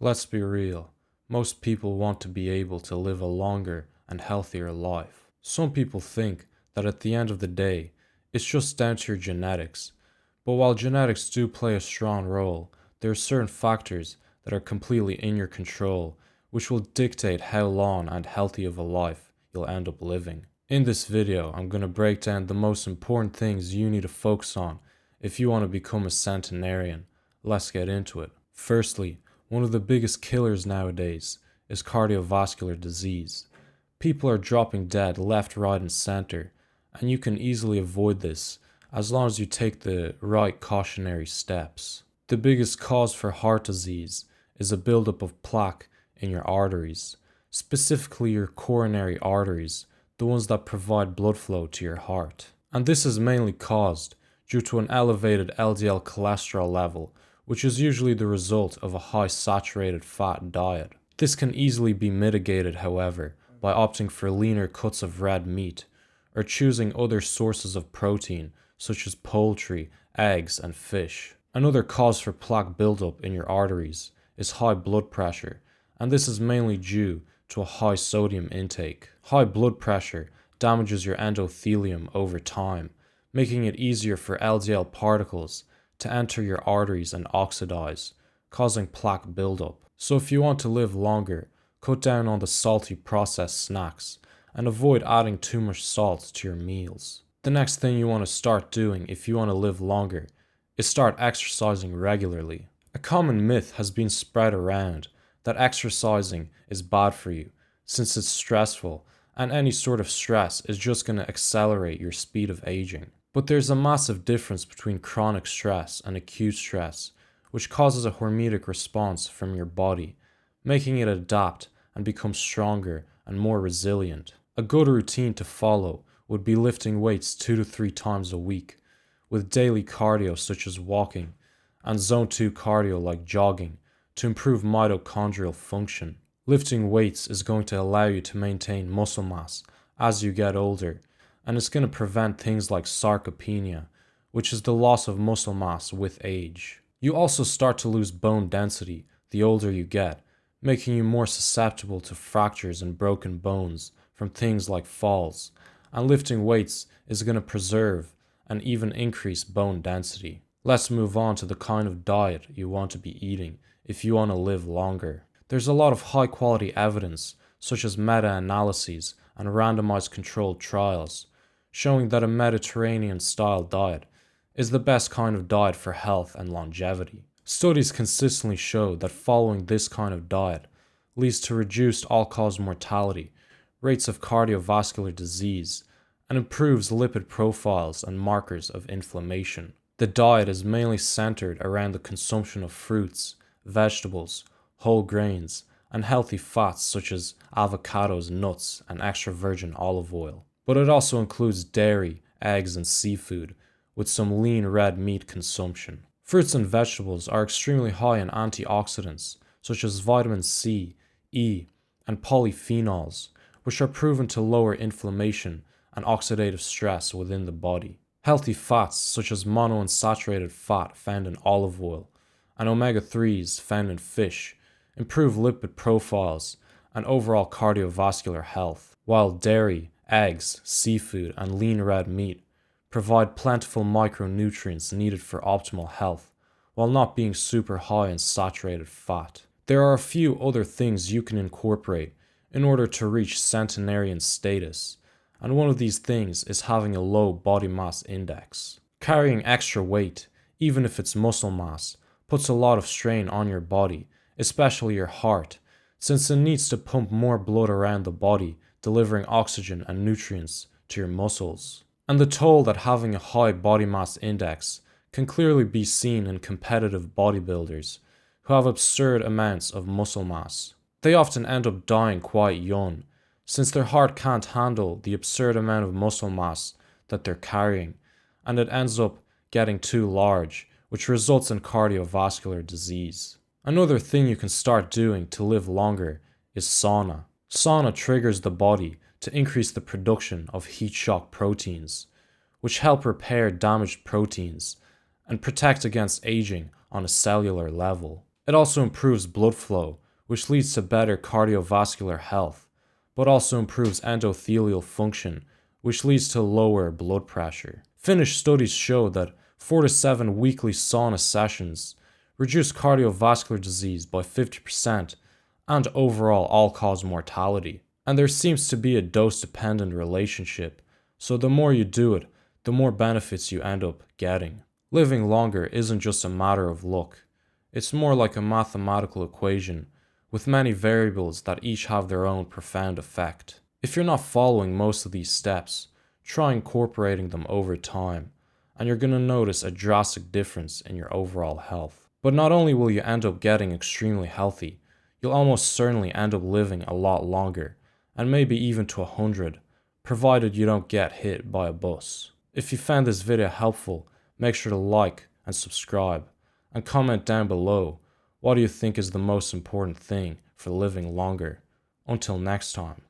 Let's be real, most people want to be able to live a longer and healthier life. Some people think that at the end of the day, it's just down to your genetics. But while genetics do play a strong role, there are certain factors that are completely in your control, which will dictate how long and healthy of a life you'll end up living. In this video, I'm going to break down the most important things you need to focus on if you want to become a centenarian. Let's get into it. Firstly, one of the biggest killers nowadays is cardiovascular disease. People are dropping dead left, right, and center, and you can easily avoid this as long as you take the right cautionary steps. The biggest cause for heart disease is a buildup of plaque in your arteries, specifically your coronary arteries, the ones that provide blood flow to your heart. And this is mainly caused due to an elevated LDL cholesterol level, which is usually the result of a high saturated fat diet. This can easily be mitigated, however, by opting for leaner cuts of red meat, or choosing other sources of protein such as poultry, eggs, and fish. Another cause for plaque buildup in your arteries is high blood pressure, and this is mainly due to a high sodium intake. High blood pressure damages your endothelium over time, making it easier for LDL particles to enter your arteries and oxidize, causing plaque buildup. So if you want to live longer, cut down on the salty processed snacks and avoid adding too much salt to your meals. The next thing you want to start doing if you want to live longer is start exercising regularly. A common myth has been spread around that exercising is bad for you since it's stressful, and any sort of stress is just going to accelerate your speed of aging. But there's a massive difference between chronic stress and acute stress, which causes a hormetic response from your body, making it adapt and become stronger and more resilient. A good routine to follow would be lifting weights 2 to 3 times a week, with daily cardio such as walking, and zone 2 cardio like jogging to improve mitochondrial function. Lifting weights is going to allow you to maintain muscle mass as you get older, and it's going to prevent things like sarcopenia, which is the loss of muscle mass with age. You also start to lose bone density the older you get, making you more susceptible to fractures and broken bones from things like falls, and lifting weights is going to preserve and even increase bone density. Let's move on to the kind of diet you want to be eating if you want to live longer. There's a lot of high quality evidence, such as meta-analyses and randomized controlled trials, showing that a Mediterranean style diet is the best kind of diet for health and longevity. Studies consistently show that following this kind of diet leads to reduced all-cause mortality, rates of cardiovascular disease, and improves lipid profiles and markers of inflammation. The diet is mainly centered around the consumption of fruits, vegetables, whole grains, and healthy fats such as avocados, nuts, and extra virgin olive oil. But it also includes dairy, eggs, and seafood, with some lean red meat consumption. Fruits and vegetables are extremely high in antioxidants such as vitamin C, E, and polyphenols, which are proven to lower inflammation and oxidative stress within the body. Healthy fats such as monounsaturated fat found in olive oil and omega-3s found in fish improve lipid profiles and overall cardiovascular health, while dairy, eggs, seafood, and lean red meat provide plentiful micronutrients needed for optimal health while not being super high in saturated fat. There are a few other things you can incorporate in order to reach centenarian status, and one of these things is having a low body mass index. Carrying extra weight, even if it's muscle mass, puts a lot of strain on your body, especially your heart, since it needs to pump more blood around the body, delivering oxygen and nutrients to your muscles. And the toll that having a high body mass index can clearly be seen in competitive bodybuilders who have absurd amounts of muscle mass. They often end up dying quite young, since their heart can't handle the absurd amount of muscle mass that they're carrying, and it ends up getting too large, which results in cardiovascular disease. Another thing you can start doing to live longer is sauna. Sauna triggers the body to increase the production of heat shock proteins, which help repair damaged proteins and protect against aging on a cellular level. It also improves blood flow, which leads to better cardiovascular health, but also improves endothelial function, which leads to lower blood pressure. Finnish studies show that 4 to 7 weekly sauna sessions reduce cardiovascular disease by 50% and overall all-cause mortality. And there seems to be a dose-dependent relationship, so the more you do it, the more benefits you end up getting. Living longer isn't just a matter of luck. It's more like a mathematical equation with many variables that each have their own profound effect. If you're not following most of these steps, try incorporating them over time, and you're going to notice a drastic difference in your overall health. But not only will you end up getting extremely healthy, you'll almost certainly end up living a lot longer, and maybe even to 100, provided you don't get hit by a bus. If you found this video helpful, make sure to like and subscribe, and comment down below what do you think is the most important thing for living longer. Until next time.